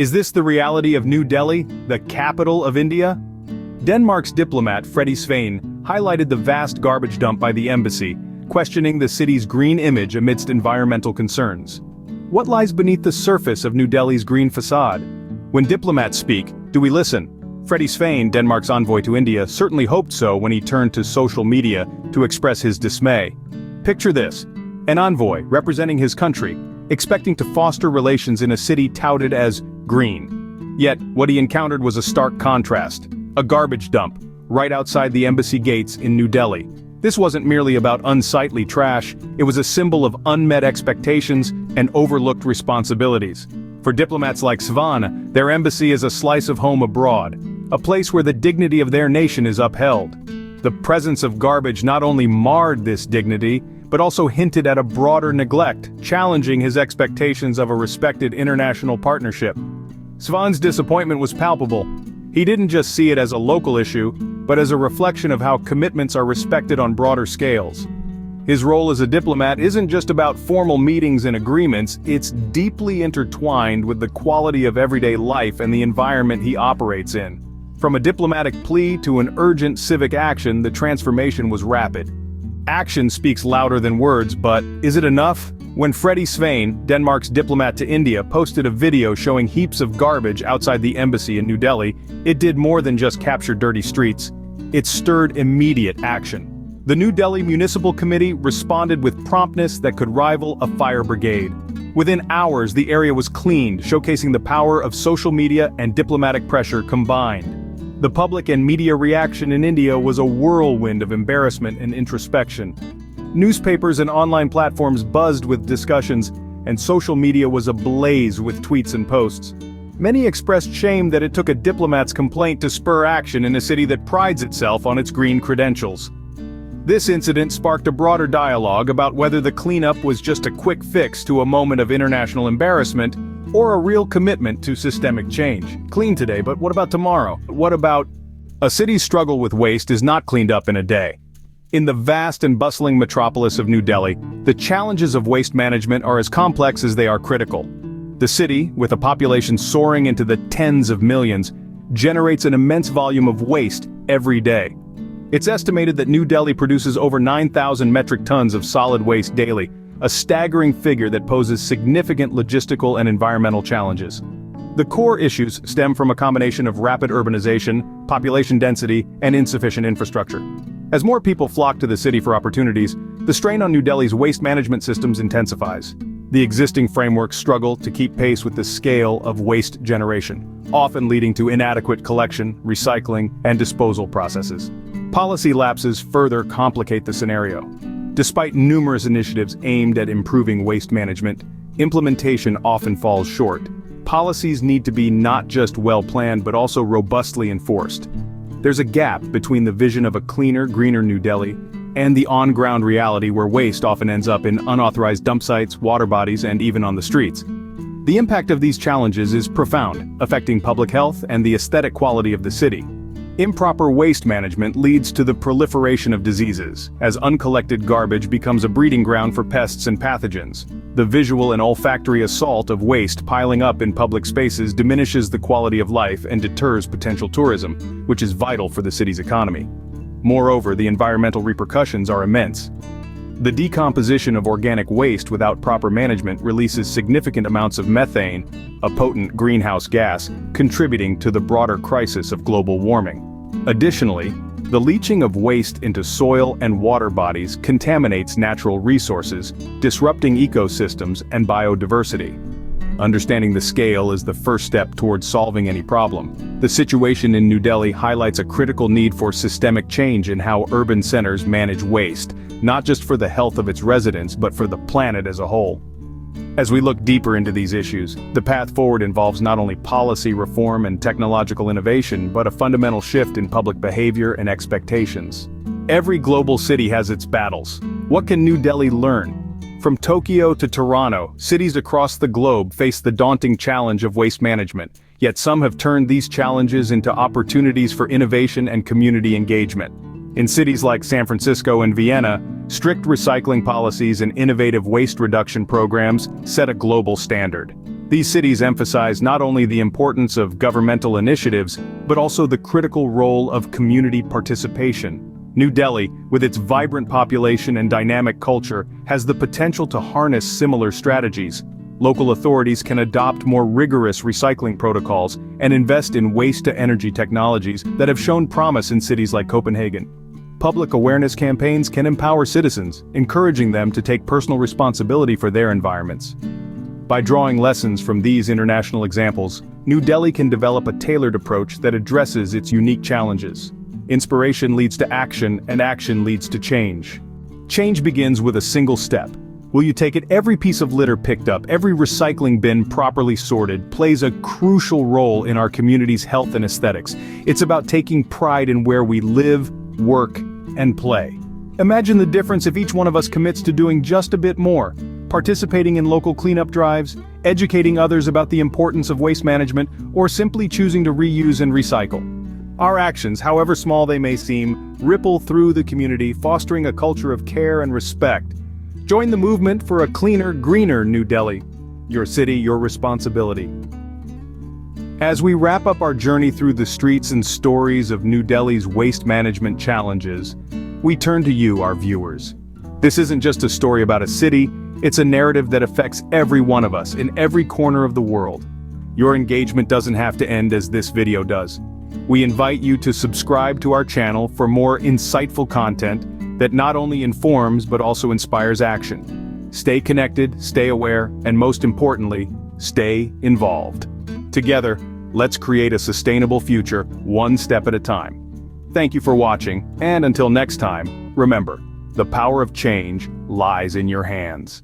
Is this the reality of New Delhi, the capital of India? Denmark's diplomat Freddie Svane highlighted the vast garbage dump by the embassy, questioning the city's green image amidst environmental concerns. What lies beneath the surface of New Delhi's green facade? When diplomats speak, do we listen? Freddie Svane, Denmark's envoy to India, certainly hoped so when he turned to social media to express his dismay. Picture this: an envoy representing his country, expecting to foster relations in a city touted as green. Yet, what he encountered was a stark contrast: a garbage dump, right outside the embassy gates in New Delhi. This wasn't merely about unsightly trash, it was a symbol of unmet expectations and overlooked responsibilities. For diplomats like Svane, their embassy is a slice of home abroad, a place where the dignity of their nation is upheld. The presence of garbage not only marred this dignity, but also hinted at a broader neglect, challenging his expectations of a respected international partnership. Svane's disappointment was palpable. He didn't just see it as a local issue, but as a reflection of how commitments are respected on broader scales. His role as a diplomat isn't just about formal meetings and agreements, it's deeply intertwined with the quality of everyday life and the environment he operates in. From a diplomatic plea to an urgent civic action, the transformation was rapid. Action speaks louder than words, but is it enough? When Freddie Svane, Denmark's diplomat to India, posted a video showing heaps of garbage outside the embassy in New Delhi, it did more than just capture dirty streets. It stirred immediate action. The New Delhi Municipal Committee responded with promptness that could rival a fire brigade. Within hours, the area was cleaned, showcasing the power of social media and diplomatic pressure combined. The public and media reaction in India was a whirlwind of embarrassment and introspection. Newspapers and online platforms buzzed with discussions, and social media was ablaze with tweets and posts. Many expressed shame that it took a diplomat's complaint to spur action in a city that prides itself on its green credentials. This incident sparked a broader dialogue about whether the cleanup was just a quick fix to a moment of international embarrassment, or a real commitment to systemic change. Clean today, but what about tomorrow? What about... A city's struggle with waste is not cleaned up in a day. In the vast and bustling metropolis of New Delhi, the challenges of waste management are as complex as they are critical. The city, with a population soaring into the tens of millions, generates an immense volume of waste every day. It's estimated that New Delhi produces over 9,000 metric tons of solid waste daily, a staggering figure that poses significant logistical and environmental challenges. The core issues stem from a combination of rapid urbanization, population density, and insufficient infrastructure. As more people flock to the city for opportunities, the strain on New Delhi's waste management systems intensifies. The existing frameworks struggle to keep pace with the scale of waste generation, often leading to inadequate collection, recycling, and disposal processes. Policy lapses further complicate the scenario. Despite numerous initiatives aimed at improving waste management, implementation often falls short. Policies need to be not just well-planned but also robustly enforced. There's a gap between the vision of a cleaner, greener New Delhi and the on-ground reality where waste often ends up in unauthorized dump sites, water bodies, and even on the streets. The impact of these challenges is profound, affecting public health and the aesthetic quality of the city. Improper waste management leads to the proliferation of diseases, as uncollected garbage becomes a breeding ground for pests and pathogens. The visual and olfactory assault of waste piling up in public spaces diminishes the quality of life and deters potential tourism, which is vital for the city's economy. Moreover, the environmental repercussions are immense. The decomposition of organic waste without proper management releases significant amounts of methane, a potent greenhouse gas, contributing to the broader crisis of global warming. Additionally, the leaching of waste into soil and water bodies contaminates natural resources, disrupting ecosystems and biodiversity. Understanding the scale is the first step towards solving any problem. The situation in New Delhi highlights a critical need for systemic change in how urban centers manage waste, not just for the health of its residents but for the planet as a whole. As we look deeper into these issues, the path forward involves not only policy reform and technological innovation but a fundamental shift in public behavior and expectations. Every global city has its battles. What can New Delhi learn? From Tokyo to Toronto, cities across the globe face the daunting challenge of waste management, yet some have turned these challenges into opportunities for innovation and community engagement. In cities like San Francisco and Vienna, strict recycling policies and innovative waste reduction programs set a global standard. These cities emphasize not only the importance of governmental initiatives, but also the critical role of community participation. New Delhi, with its vibrant population and dynamic culture, has the potential to harness similar strategies. Local authorities can adopt more rigorous recycling protocols and invest in waste-to-energy technologies that have shown promise in cities like Copenhagen. Public awareness campaigns can empower citizens, encouraging them to take personal responsibility for their environments. By drawing lessons from these international examples, New Delhi can develop a tailored approach that addresses its unique challenges. Inspiration leads to action, and action leads to change. Change begins with a single step. Will you take it? Every piece of litter picked up, every recycling bin properly sorted, plays a crucial role in our community's health and aesthetics. It's about taking pride in where we live, work, and play. Imagine the difference if each one of us commits to doing just a bit more, participating in local cleanup drives, educating others about the importance of waste management, or simply choosing to reuse and recycle. Our actions, however small they may seem, ripple through the community, fostering a culture of care and respect. Join the movement for a cleaner, greener New Delhi. Your city, your responsibility. As we wrap up our journey through the streets and stories of New Delhi's waste management challenges, we turn to you, our viewers. This isn't just a story about a city, it's a narrative that affects every one of us in every corner of the world. Your engagement doesn't have to end as this video does. We invite you to subscribe to our channel for more insightful content that not only informs but also inspires action. Stay connected, stay aware, and most importantly, stay involved. Together, let's create a sustainable future, one step at a time. Thank you for watching, and until next time, remember, the power of change lies in your hands.